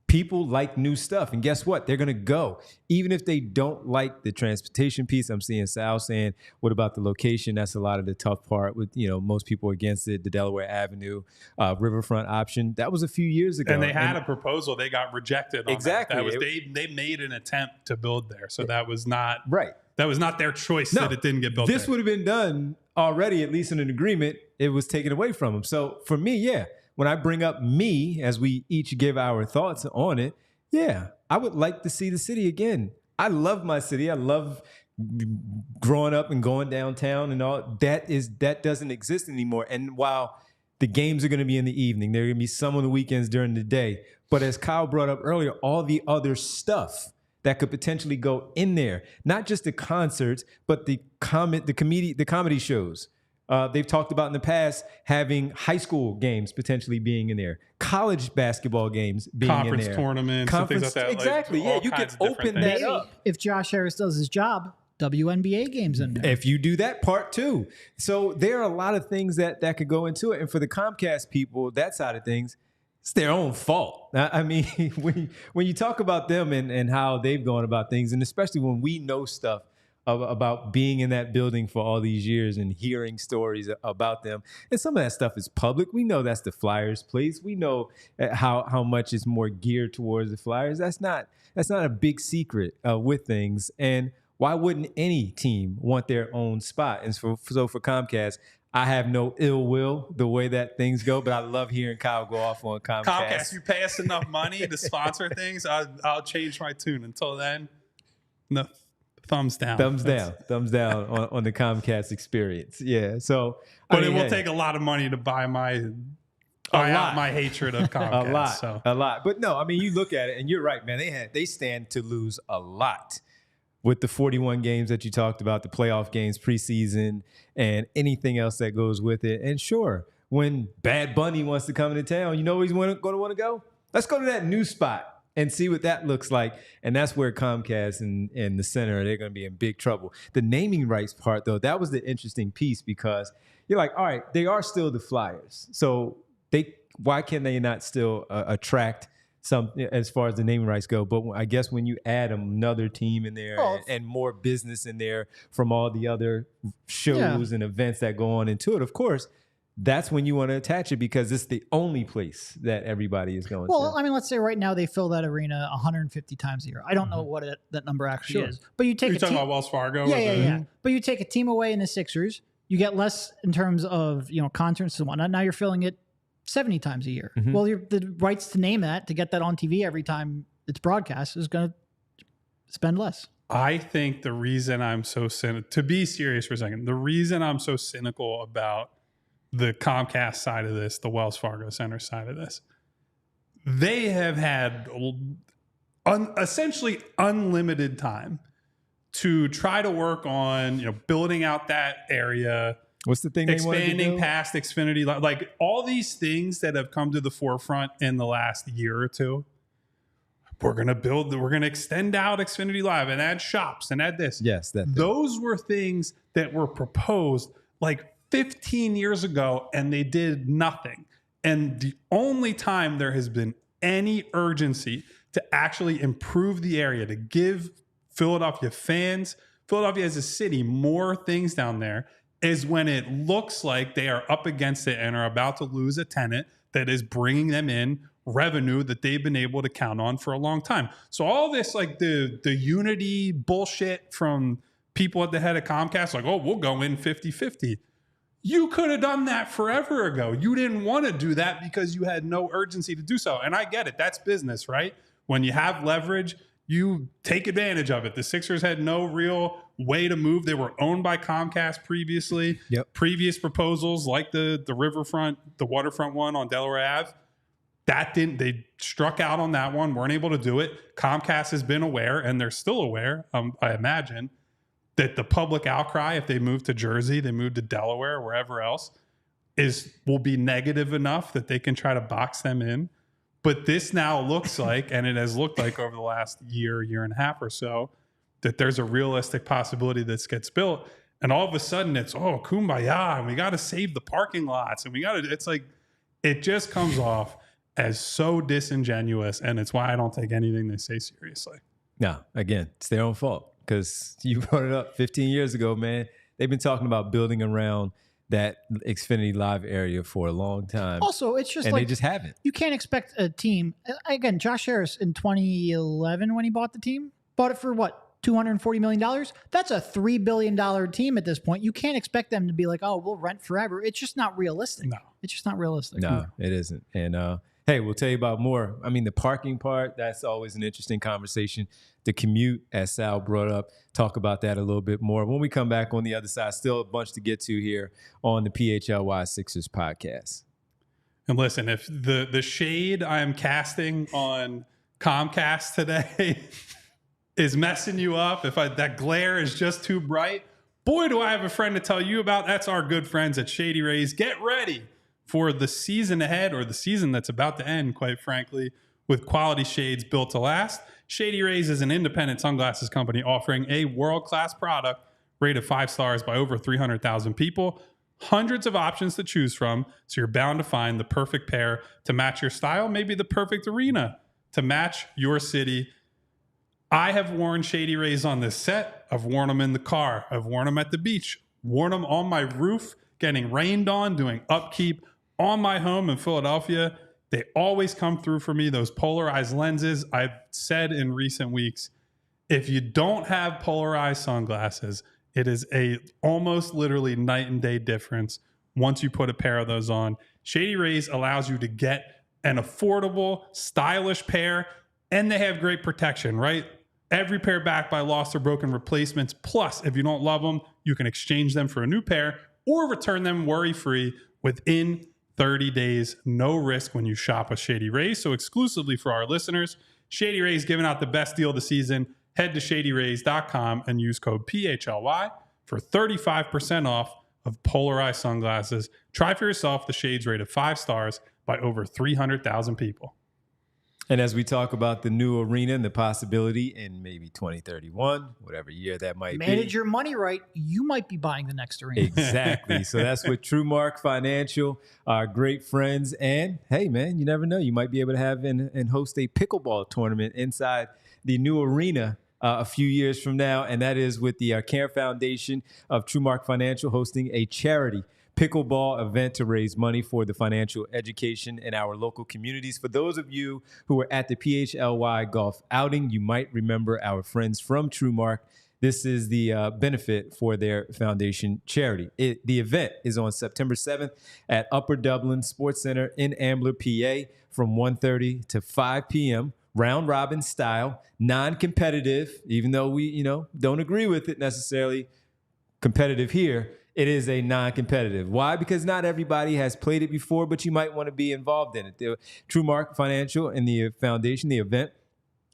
people like new stuff. And guess what? They're going to go. Even if they don't like the transportation piece, I'm seeing Sal saying, what about the location? That's a lot of the tough part with, most people against it. The Delaware Avenue, riverfront option. That was a few years ago. And they had a proposal. They got rejected on exactly. That was, they made an attempt to build there. So that was not right. That was not their choice that it didn't get built This there. would have been done already, at least in an agreement. It was taken away from them. So for me, yeah. When I bring up me, as we each give our thoughts on it, yeah, I would like to see the city again. I love my city. I love growing up and going downtown and all. That doesn't exist anymore. And while the games are going to be in the evening, there are going to be some on the weekends during the day. But as Kyle brought up earlier, all the other stuff that could potentially go in there, not just the concerts, but the comedy shows. They've talked about in the past having high school games potentially being in there, college basketball games being conference in there, tournaments, and things like that. Exactly. Like, yeah, you can open that up. If Josh Harris does his job, WNBA games in there. If you do that part too. So there are a lot of things that could go into it. And for the Comcast people, that side of things, it's their own fault. I mean, when you talk about them and how they've gone about things, and especially when we know stuff about being in that building for all these years and hearing stories about them. And some of that stuff is public. We know that's the Flyers place. We know how much is more geared towards the Flyers. That's not a big secret with things. And why wouldn't any team want their own spot? And so for Comcast, I have no ill will the way that things go, but I love hearing Kyle go off on Comcast. Comcast, you pay us enough money to sponsor things, I'll change my tune. Until then, no. Thumbs down. Thumbs down on the Comcast experience. Yeah. So, but it will take a lot of money to buy out my hatred of Comcast. A lot. But no, I mean, you look at it, and you're right, man. They stand to lose a lot with the 41 games that you talked about, the playoff games, preseason, and anything else that goes with it. And sure, when Bad Bunny wants to come into town, you know where he's going to want to go? Let's go to that new spot and see what that looks like. And that's where Comcast and the center, they're going to be in big trouble. The naming rights part, though, that was the interesting piece, because you're like, all right, they are still the Flyers. So why can they not still attract some as far as the naming rights go? But I guess when you add another team in there and more business in there from all the other shows and events that go on into it, of course, that's when you want to attach it, because it's the only place that everybody is going to. Well, I mean, let's say right now they fill that arena 150 times a year. I don't know what that number actually is. But you take You're talking about Wells Fargo? Yeah. But you take a team away in the Sixers, you get less in terms of, concerts and whatnot. Now you're filling it 70 times a year. Mm-hmm. Well, the rights to name that, to get that on TV every time it's broadcast, is going to spend less. I think the reason I'm so to be serious for a second, the reason I'm so cynical about the Comcast side of this, the Wells Fargo Center side of this, they have had essentially unlimited time to try to work on, building out that area. What's the thing they expanding past Xfinity, like all these things that have come to the forefront in the last year or two. We're going to extend out Xfinity Live and add shops and add this. Yes, those were things that were proposed like 15 years ago, and they did nothing. And the only time there has been any urgency to actually improve the area, to give Philadelphia as a city, more things down there, is when it looks like they are up against it and are about to lose a tenant that is bringing them in revenue that they've been able to count on for a long time. So all this, like the unity bullshit from people at the head of Comcast, like, oh, we'll go in 50-50. You could have done that forever ago. You didn't want to do that because you had no urgency to do so. And I get it. That's business, right? When you have leverage, you take advantage of it. The Sixers had no real way to move. They were owned by Comcast previously. Yep. Previous proposals like the riverfront, the waterfront one on Delaware Ave, they struck out on that one, weren't able to do it. Comcast has been aware, and they're still aware, I imagine, that the public outcry, if they move to Jersey, they move to Delaware, or wherever else, will be negative enough that they can try to box them in. But this now looks like, and it has looked like over the last year and a half or so, that there's a realistic possibility this gets built. And all of a sudden it's, oh, kumbaya, and we got to save the parking lots. And it's like, it just comes off as so disingenuous. And it's why I don't take anything they say seriously. No, again, it's their own fault, because you brought it up 15 years ago, man. They've been talking about building around that Xfinity Live area for a long time. Also, it's just and like, they just haven't. You can't expect a team. Again, Josh Harris in 2011, when he bought the team, bought it for what? $240 million? That's a $3 billion team at this point. You can't expect them to be like, oh, we'll rent forever. It's just not realistic. No. It's just not realistic. No, it isn't. And hey, we'll tell you about more. I mean, the parking part, that's always an interesting conversation. The commute, as Sal brought up, talk about that a little bit more. When we come back on the other side, still a bunch to get to here on the PHLY Sixers podcast. And listen, if the shade I am casting on Comcast today is messing you up, if that glare is just too bright, boy, do I have a friend to tell you about. That's our good friends at Shady Rays. Get ready for the season ahead, or the season that's about to end, quite frankly, with quality shades built to last. Shady Rays is an independent sunglasses company offering a world-class product rated 5 stars by over 300,000 people. Hundreds of options to choose from, so you're bound to find the perfect pair to match your style, maybe the perfect arena to match your city. I have worn Shady Rays on this set. I've worn them in the car. I've worn them at the beach. Worn them on my roof, getting rained on, doing upkeep on my home in Philadelphia. They always come through for me, those polarized lenses. I've said in recent weeks, if you don't have polarized sunglasses, it is a almost literally night and day difference once you put a pair of those on. Shady Rays allows you to get an affordable, stylish pair, and they have great protection, right? Every pair backed by lost or broken replacements. Plus, if you don't love them, you can exchange them for a new pair or return them worry-free within 30 days, no risk when you shop with Shady Rays. So exclusively for our listeners, Shady Rays giving out the best deal of the season. Head to shadyrays.com and use code PHLY for 35% off of polarized sunglasses. Try for yourself the shades rated 5 stars by over 300,000 people. And as we talk about the new arena and the possibility in maybe 2031, whatever year that might be. Manage your money right. You might be buying the next arena. Exactly. So that's with TrueMark Financial, our great friends. And hey, man, you never know. You might be able to have and host a pickleball tournament inside the new arena a few years from now. And that is with the Care Foundation of TrueMark Financial hosting a charity pickleball event to raise money for the financial education in our local communities. For those of you who were at the PHLY golf outing, you might remember our friends from TrueMark. This is the benefit for their foundation charity. The event is on September 7th at Upper Dublin Sports Center in Ambler, PA, from 1:30 to 5 p.m. Round robin style, non-competitive, even though we, don't agree with it necessarily. Competitive here. It is a non-competitive. Why? Because not everybody has played it before, but you might want to be involved in it. The TrueMark Financial and the foundation, the event,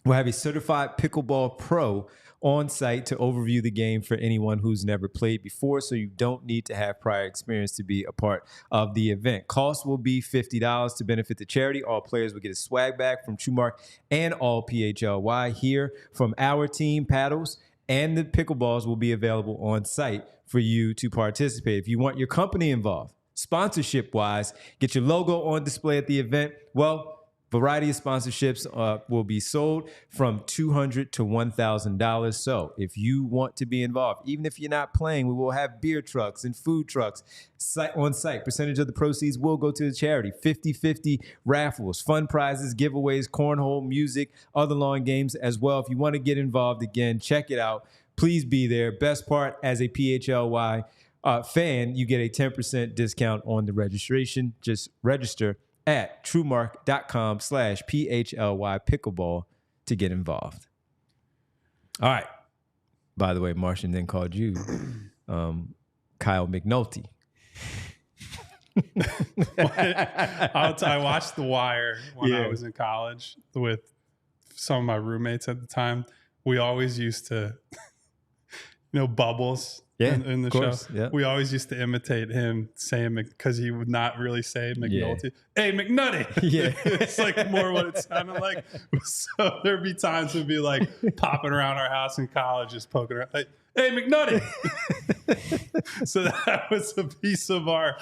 will have a certified pickleball pro on site to overview the game for anyone who's never played before, so you don't need to have prior experience to be a part of the event. Cost will be $50 to benefit the charity. All players will get a swag bag from TrueMark and all PHLY here from our team paddles, and the pickleballs will be available on site for you to participate. If you want your company involved, sponsorship-wise, get your logo on display at the event. Well, variety of sponsorships will be sold from $200 to $1,000. So if you want to be involved, even if you're not playing, we will have beer trucks and food trucks on site. Percentage of the proceeds will go to the charity. 50-50 raffles, fun prizes, giveaways, cornhole, music, other lawn games as well. If you want to get involved, again, check it out. Please be there. Best part, as a PHLY fan, you get a 10% discount on the registration. Just register at truemark.com/PHLY pickleball to get involved. All right. By the way, Martian then called you Kyle McNulty. I watched The Wire when I was in college with some of my roommates at the time. We always used to Bubbles Yeah, in the of course, show. yeah. We always used to imitate him saying because he would not really say McNulty. Hey, McNutty. Yeah. It's like more what it sounded like. So there'd be times we'd be like popping around our house in college, just poking around. Like, hey, McNutty. So that was a piece of our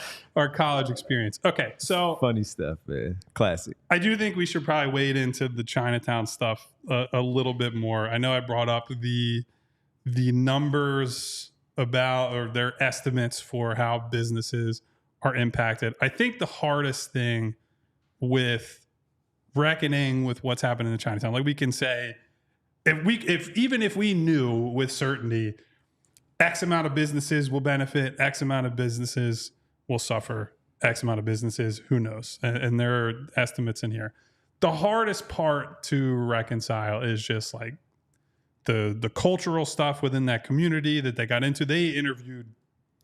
college experience. Okay, so Funny stuff, man. Classic. I do think we should probably wade into the Chinatown stuff a little bit more. I know I brought up the numbers about, or their estimates for how businesses are impacted. I think the hardest thing with reckoning with what's happening in Chinatown, like we can say, if we knew with certainty X amount of businesses will benefit, X amount of businesses will suffer, X amount of businesses, who knows? And there are estimates in here. The hardest part to reconcile is just like the cultural stuff within that community that they got into. They interviewed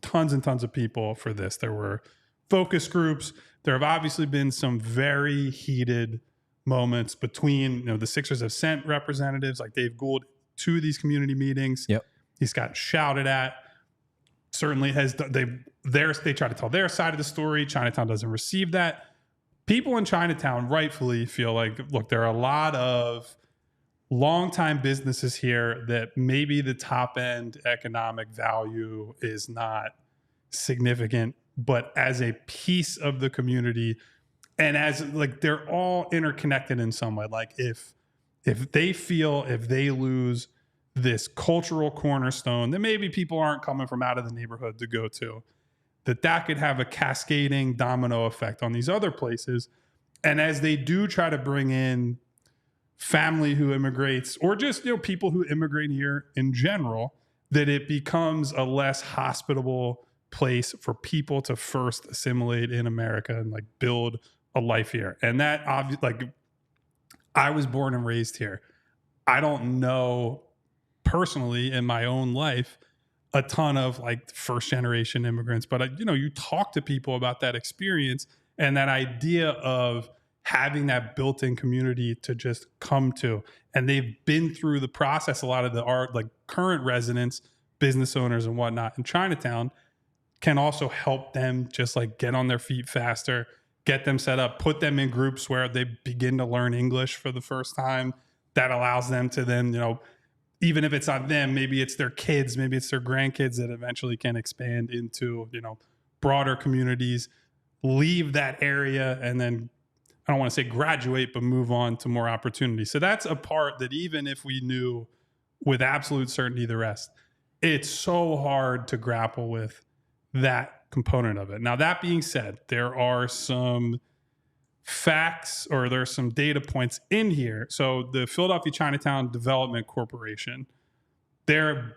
tons and tons of people for this. There were focus groups. There have obviously been some very heated moments between, the Sixers have sent representatives like Dave Gould to these community meetings. Yep. He's got shouted at. Certainly they try to tell their side of the story. Chinatown doesn't receive that. People in Chinatown rightfully feel like, look, there are a lot of longtime businesses here that maybe the top end economic value is not significant, but as a piece of the community and as like they're all interconnected in some way. Like if they lose this cultural cornerstone that maybe people aren't coming from out of the neighborhood to go to, that could have a cascading domino effect on these other places. And as they do try to bring in family who immigrates, or just people who immigrate here in general, that it becomes a less hospitable place for people to first assimilate in America and like build a life here. And that obviously, I was born and raised here. I don't know personally in my own life a ton of like first generation immigrants, but you talk to people about that experience and that idea of having that built-in community to just come to, and they've been through the process. A lot of like current residents, business owners and whatnot in Chinatown can also help them just like get on their feet faster, get them set up, put them in groups where they begin to learn English for the first time. That allows them to then, even if it's not them, maybe it's their kids, maybe it's their grandkids that eventually can expand into, broader communities, leave that area, and then I don't want to say graduate, but move on to more opportunities. So that's a part that even if we knew with absolute certainty the rest, it's so hard to grapple with that component of it. Now, that being said, there are some facts or there's some data points in here. So the Philadelphia Chinatown Development Corporation, they're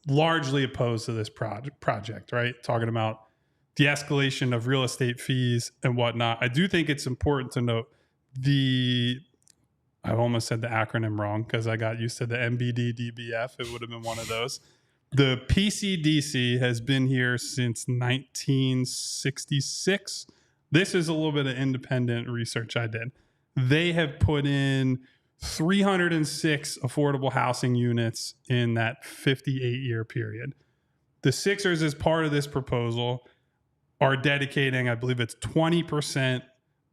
largely opposed to this project, right? Talking about the escalation of real estate fees and whatnot. I do think it's important to note I almost said the acronym wrong because I got used to the MBDDBF. It would have been one of those. The PCDC has been here since 1966. This is a little bit of independent research I did. They have put in 306 affordable housing units in that 58-year period. The Sixers, as part of this proposal, are dedicating, I believe it's 20%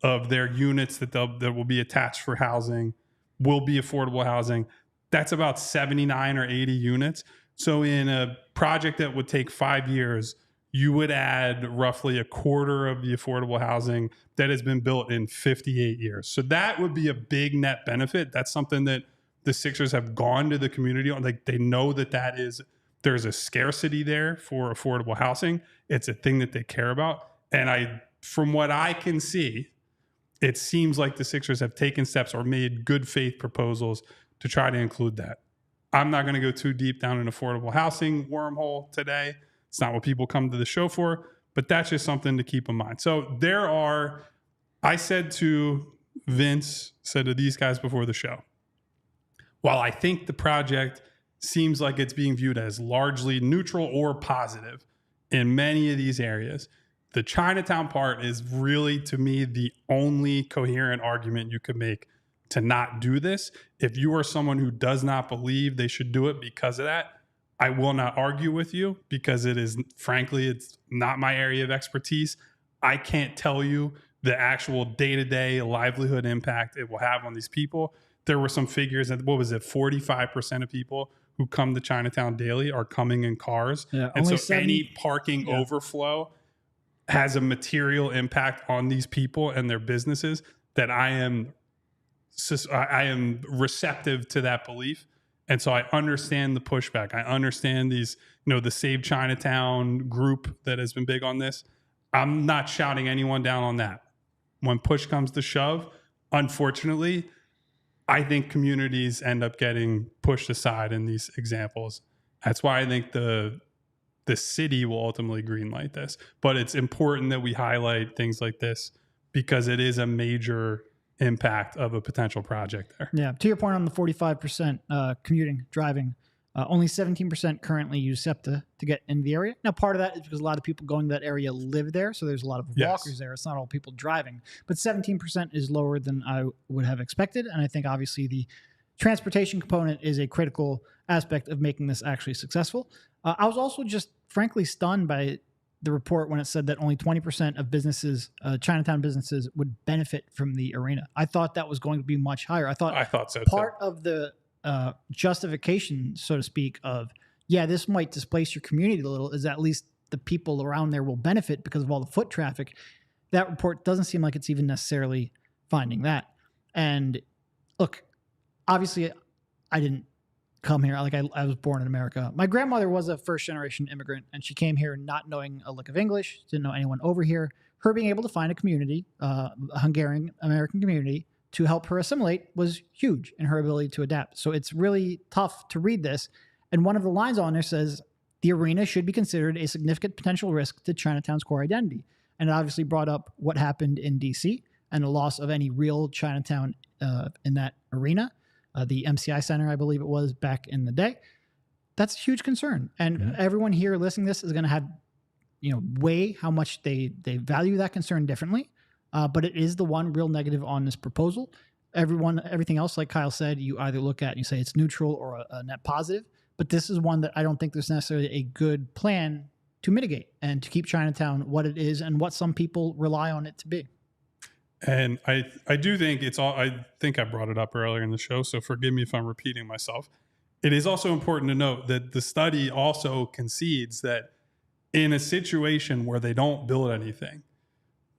of their units that will be attached for housing will be affordable housing. That's about 79 or 80 units. So in a project that would take 5 years, you would add roughly a quarter of the affordable housing that has been built in 58 years. So that would be a big net benefit. That's something that the Sixers have gone to the community on. Like they know there's a scarcity there for affordable housing. It's a thing that they care about. And from what I can see, it seems like the Sixers have taken steps or made good faith proposals to try to include that. I'm not going to go too deep down an affordable housing wormhole today. It's not what people come to the show for, but that's just something to keep in mind. So I said to Vince, said to these guys before the show, while I think the project seems like it's being viewed as largely neutral or positive in many of these areas, the Chinatown part is really, to me, the only coherent argument you could make to not do this. If you are someone who does not believe they should do it because of that, I will not argue with you because it is, frankly, it's not my area of expertise. I can't tell you the actual day-to-day livelihood impact it will have on these people. There were some figures that, 45% of people who come to Chinatown daily are coming in cars. Yeah, and so 70, any parking overflow has a material impact on these people and their businesses that I am receptive to that belief. And so I understand the pushback. I understand these, the Save Chinatown group that has been big on this. I'm not shouting anyone down on that. When push comes to shove, unfortunately, I think communities end up getting pushed aside in these examples. That's why I think the city will ultimately greenlight this. But it's important that we highlight things like this because it is a major impact of a potential project there. Yeah. To your point on the 45% commuting, driving, only 17% currently use SEPTA to get into the area. Now, part of that is because a lot of people going to that area live there. So there's a lot of walkers there. It's not all people driving. But 17% is lower than I would have expected. And I think obviously the transportation component is a critical aspect of making this actually successful. I was also just frankly stunned by the report when it said that only 20% of businesses, Chinatown businesses, would benefit from the arena. I thought that was going to be much higher. I thought so part too. Of the justification, so to speak, of, this might displace your community a little, is at least the people around there will benefit because of all the foot traffic. That report doesn't seem like it's even necessarily finding that. And look, obviously, I didn't come here. Like I was born in America. My grandmother was a first-generation immigrant, and she came here not knowing a lick of English, didn't know anyone over here. Her being able to find a community, a Hungarian-American community, to help her assimilate was huge in her ability to adapt. So it's really tough to read this. And one of the lines on there says, the arena should be considered a significant potential risk to Chinatown's core identity. And it obviously brought up what happened in D.C. and the loss of any real Chinatown in that arena. The MCI Center, I believe it was, back in the day. That's a huge concern. And everyone here listening to this is going to have, weigh how much they value that concern differently. But it is the one real negative on this proposal. Everything else, like Kyle said, you either look at and you say it's neutral or a net positive. But this is one that I don't think there's necessarily a good plan to mitigate and to keep Chinatown what it is and what some people rely on it to be. And I do think I think I brought it up earlier in the show, so forgive me if I'm repeating myself. It is also important to note that the study also concedes that in a situation where they don't build anything,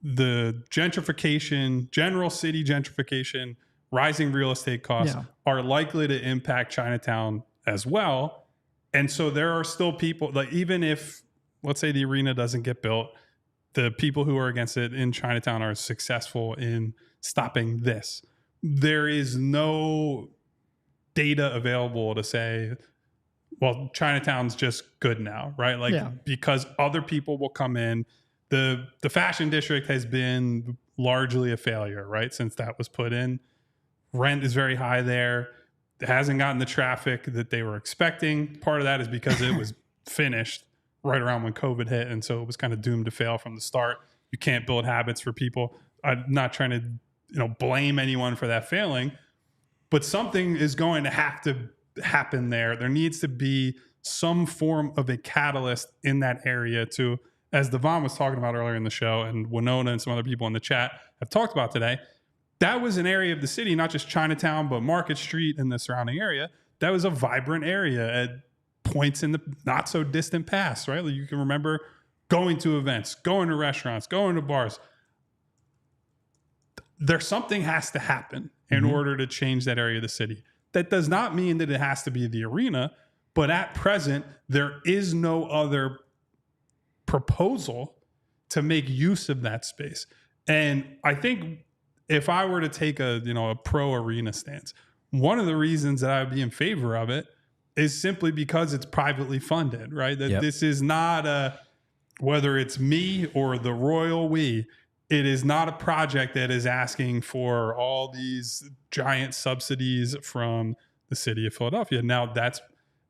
the gentrification, general city gentrification, rising real estate costs are likely to impact Chinatown as well. And so there are still people, like even if, let's say the arena doesn't get built, the people who are against it in Chinatown are successful in stopping this. There is no data available to say, well, Chinatown's just good now, right? Because other people will come in. The fashion district has been largely a failure, right? Since that was put in. Rent is very high there. It hasn't gotten the traffic that they were expecting. Part of that is because it was finished right around when COVID hit. And so it was kind of doomed to fail from the start. You can't build habits for people. I'm not trying to, blame anyone for that failing, but something is going to have to happen there. There needs to be some form of a catalyst in that area to, as Devon was talking about earlier in the show, and Winona and some other people in the chat have talked about today, that was an area of the city, not just Chinatown, but Market Street and the surrounding area. That was a vibrant area at points in the not so distant past, right? Like you can remember going to events, going to restaurants, going to bars. There's something has to happen in order to change that area of the city. That does not mean that it has to be the arena, but at present, there is no other proposal to make use of that space. And I think if I were to take a pro arena stance, one of the reasons that I would be in favor of it is simply because it's privately funded, right? That this is not whether it's me or the royal we, it is not a project that is asking for all these giant subsidies from the city of Philadelphia. Now that's,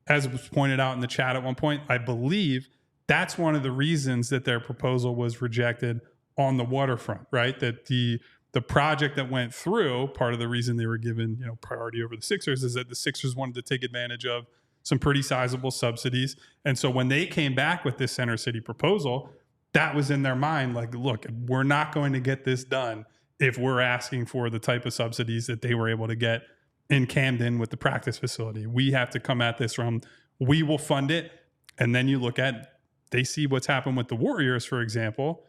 as was pointed out in the chat at one point, I believe that's one of the reasons that their proposal was rejected on the waterfront, right? That the project that went through, part of the reason they were given priority over the Sixers is that the Sixers wanted to take advantage of some pretty sizable subsidies. And so when they came back with this center city proposal, that was in their mind. Like, look, we're not going to get this done if we're asking for the type of subsidies that they were able to get in Camden with the practice facility. We have to come at this from, we will fund it. And then you look at, they see what's happened with the Warriors, for example.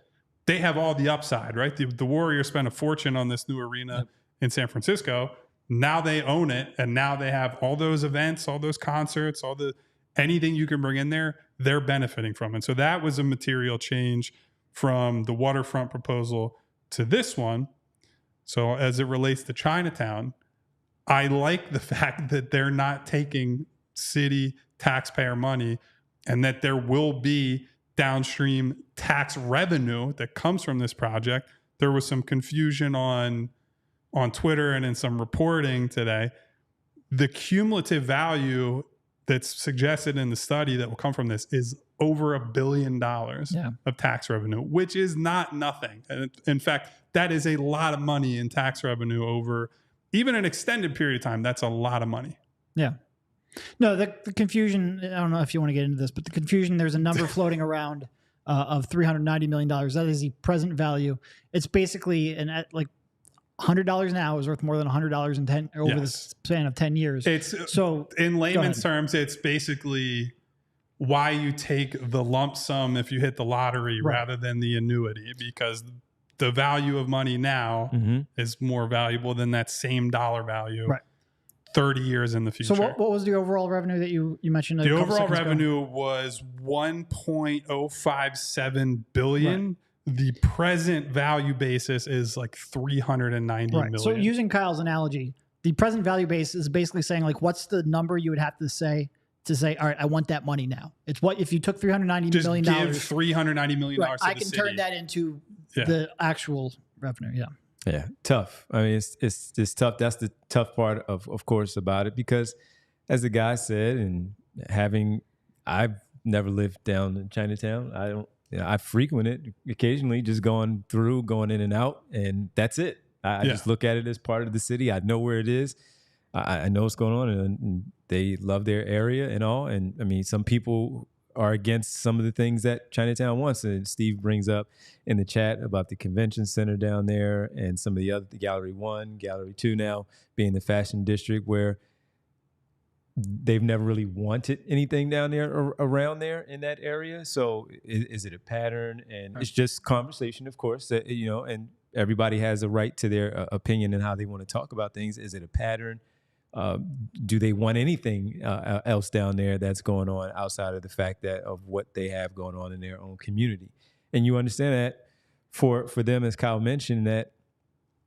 They have all the upside, right? The Warriors spent a fortune on this new arena in San Francisco. Now they own it, and now they have all those events, all those concerts, anything you can bring in there, they're benefiting from. And so that was a material change from the waterfront proposal to this one. So as it relates to Chinatown, I like the fact that they're not taking city taxpayer money and that there will be downstream tax revenue that comes from this project. There was some confusion on Twitter and in some reporting today. The cumulative value that's suggested in the study that will come from this is over $1 billion of tax revenue, which is not nothing. And in fact, that is a lot of money in tax revenue over even an extended period of time. That's a lot of money. Yeah. No, the confusion, I don't know if you want to get into this, but the confusion, there's a number floating around of $390 million. That is the present value. It's basically like $100 now is worth more than $100 over the span of 10 years. So in layman's terms, it's basically why you take the lump sum if you hit the lottery rather than the annuity, because the value of money now is more valuable than that same dollar value 30 years in the future. So what was the overall revenue that you mentioned? The overall revenue was $1.057 billion. Right. The present value basis is like $390 million. So using Kyle's analogy, the present value base is basically saying, like, what's the number you would have to say, all right, I want that money now. It's what, if you took $390 million. Just give $390 million to I can turn that into the actual revenue. Yeah. Yeah. Tough. I mean, it's tough. That's the tough part of course about it, because as the guy said, and I've never lived down in Chinatown. I frequent it occasionally, just going in and out, and that's it. I just look at it as part of the city. I know where it is. I know what's going on, and they love their area and all. And I mean, some people are against some of the things that Chinatown wants. And Steve brings up in the chat about the convention center down there and some of the other, the Gallery 1, Gallery 2 now being the fashion district, where they've never really wanted anything down there or around there in that area. So is it a pattern? And it's just conversation, of course, that, and everybody has a right to their opinion and how they want to talk about things. Is it a pattern? Do they want anything else down there that's going on outside of the fact of what they have going on in their own community? And you understand that for them, as Kyle mentioned,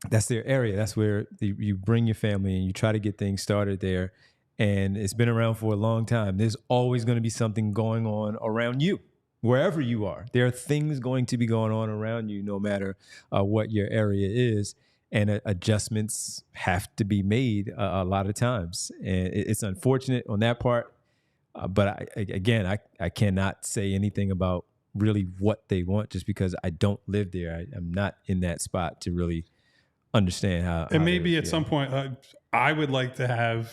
that's their area. That's where you bring your family and you try to get things started there. And it's been around for a long time. There's always going to be something going on around you, wherever you are. There are things going to be going on around you, no matter what your area is. And adjustments have to be made a lot of times. And it's unfortunate on that part. But I cannot say anything about really what they want, just because I don't live there. I'm not in that spot to really understand how. And maybe at some point, I would like to have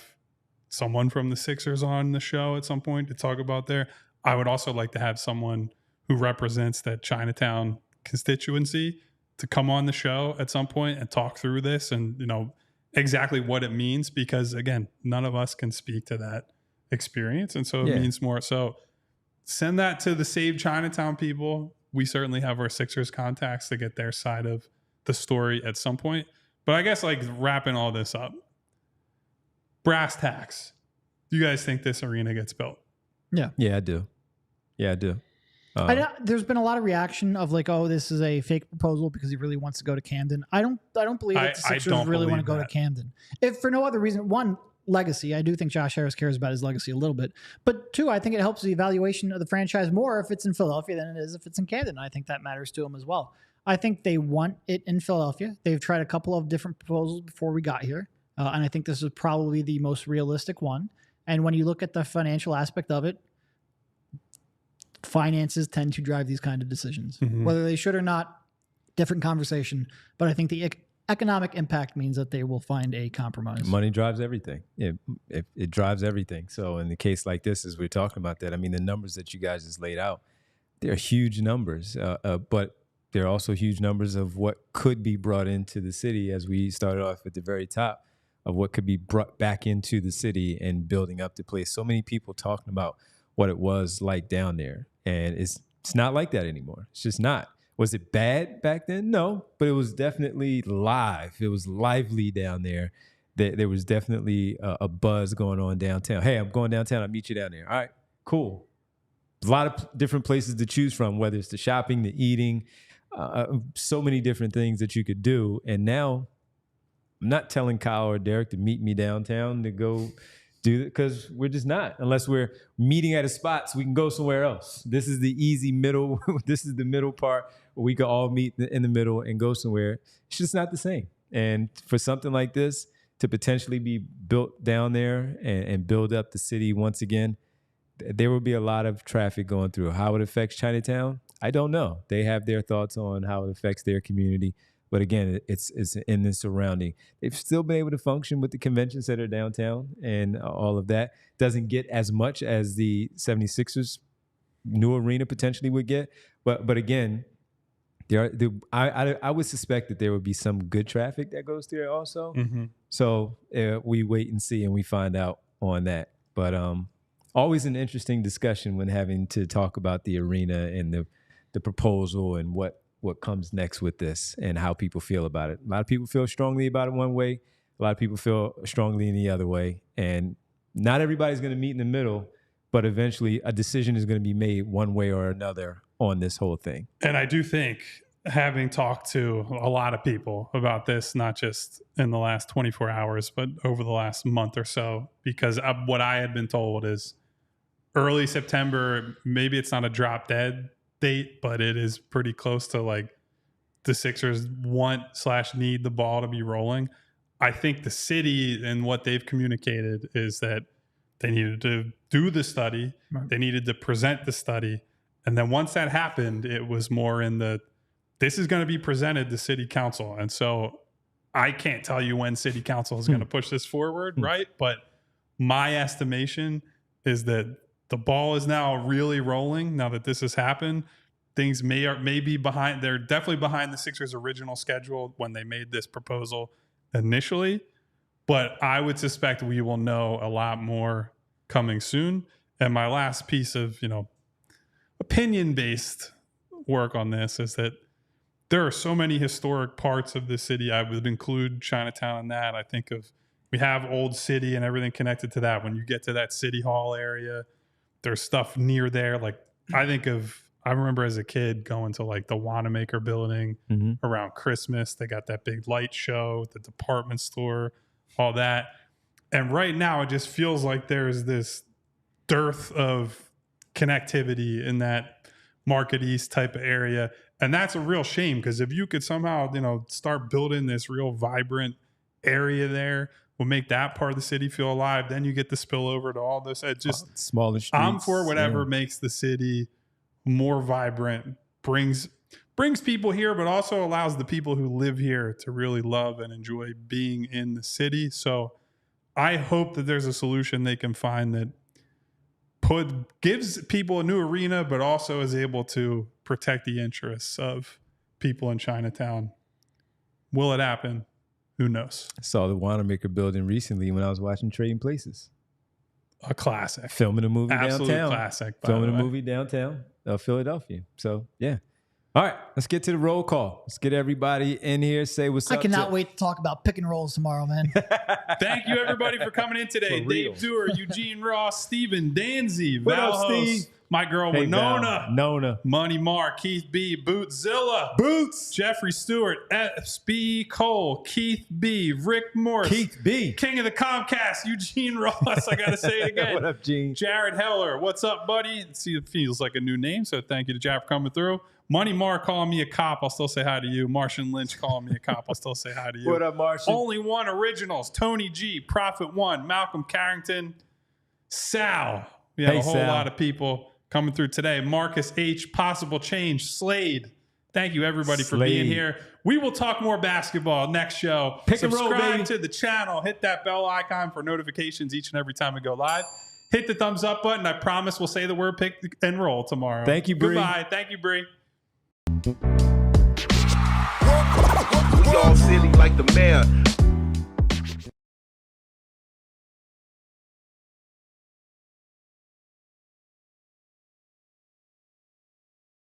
someone from the Sixers on the show at some point to talk about there. I would also like to have someone who represents that Chinatown constituency to come on the show at some point and talk through this and, exactly what it means, because again, none of us can speak to that experience. And so it means more. So send that to the Save Chinatown people. We certainly have our Sixers contacts to get their side of the story at some point. But I guess, like, wrapping all this up, brass tacks. Do you guys think this arena gets built? Yeah. Yeah, I do. There's been a lot of reaction of like, oh, this is a fake proposal because he really wants to go to Camden. I don't believe that the Sixers really want to go to Camden. If for no other reason, one, legacy. I do think Josh Harris cares about his legacy a little bit. But two, I think it helps the evaluation of the franchise more if it's in Philadelphia than it is if it's in Camden. I think that matters to him as well. I think they want it in Philadelphia. They've tried a couple of different proposals before we got here. And I think this is probably the most realistic one. And when you look at the financial aspect of it, finances tend to drive these kind of decisions. Mm-hmm. Whether they should or not, different conversation. But I think the economic impact means that they will find a compromise. Money drives everything. It drives everything. So in the case like this, as we're talking about that, I mean, the numbers that you guys just laid out, they're huge numbers, but they're also huge numbers of what could be brought into the city, as we started off at the very top, of what could be brought back into the city and building up the place. So many people talking about what it was like down there, and it's not like that anymore. It's just not. Was it bad back then? No, but it was definitely live. It was lively down there. There was definitely a buzz going on downtown. Hey, I'm going downtown. I'll meet you down there. All right, cool. A lot of different places to choose from, whether it's the shopping, the eating, so many different things that you could do. And now I'm not telling Kyle or Derek to meet me downtown to go do it, because we're just not, unless we're meeting at a spot so we can go somewhere else. This is the easy middle. This is the middle part where we could all meet in the middle and go somewhere. It's just not the same. And for something like this to potentially be built down there and build up the city once again, there will be a lot of traffic going through. How it affects Chinatown, I don't know. They have their thoughts on how it affects their community. But again, it's in the surrounding. They've still been able to function with the convention center downtown and all of that. Doesn't get as much as the 76ers new arena potentially would get. But again, I would suspect that there would be some good traffic that goes through there also. Mm-hmm. So we wait and see and we find out on that. But always an interesting discussion when having to talk about the arena and the proposal and what comes next with this and how people feel about it. A lot of people feel strongly about it one way. A lot of people feel strongly in the other way. And not everybody's going to meet in the middle, but eventually a decision is going to be made one way or another on this whole thing. And I do think, having talked to a lot of people about this, not just in the last 24 hours, but over the last month or so, because what I had been told is early September, maybe it's not a drop dead date, but it is pretty close to like the Sixers want/need the ball to be rolling. I think the city and what they've communicated is that they needed to do the study. Right. They needed to present the study. And then once that happened, it was more in this is going to be presented to city council. And so I can't tell you when city council is going to push this forward, right? But my estimation is that the ball is now really rolling now that this has happened. Things may be behind. They're definitely behind the Sixers' original schedule when they made this proposal initially. But I would suspect we will know a lot more coming soon. And my last piece of, opinion-based work on this is that there are so many historic parts of the city. I would include Chinatown in that. I think we have Old City and everything connected to that. When you get to that City Hall area, there's stuff near there. Like I remember as a kid going to like the Wanamaker building around Christmas. They got that big light show, the department store, all that. And right now it just feels like there's this dearth of connectivity in that Market East type of area. And that's a real shame, because if you could somehow, start building this real vibrant area there, will make that part of the city feel alive. Then you get the spillover to all this. It just smaller streets. I'm for whatever makes the city more vibrant, brings people here, but also allows the people who live here to really love and enjoy being in the city. So I hope that there's a solution they can find that gives people a new arena, but also is able to protect the interests of people in Chinatown. Will it happen? Who knows? I saw the Wanamaker building recently when I was watching Trading Places. A classic. Filming a movie Absolute downtown. Classic. Filming a movie downtown, Philadelphia. So, yeah. All right, let's get to the roll call. Let's get everybody in here. Say what's up. I cannot wait to talk about pick and rolls tomorrow, man. Thank you, everybody, for coming in today. Dave Dewar, Eugene Ross, Stephen Danzy, Val Host, my girl Winona, Nona, Money Mark, Keith B, Bootzilla, Boots, Jeffrey Stewart, SB Cole, Keith B, Rick Morse, Keith B, King of the Comcast, Eugene Ross. I got to say it again. What up, Gene? Jared Heller, what's up, buddy? See, it feels like a new name, so thank you to Jared for coming through. Money Mark calling me a cop, I'll still say hi to you. Martian Lynch calling me a cop, I'll still say hi to you. What up, Martian? Only One Originals, Tony G, Prophet One, Malcolm Carrington, Sal. We have a whole lot of people coming through today. Marcus H, Possible Change, Slade, Thank you, everybody, for being here. We will talk more basketball next show. Pick and roll, baby. Subscribe to the channel. Hit that bell icon for notifications each and every time we go live. Hit the thumbs up button. I promise we'll say the word pick and roll tomorrow. Thank you, Bree. Goodbye. Thank you, Bree. We all silly like the mayor.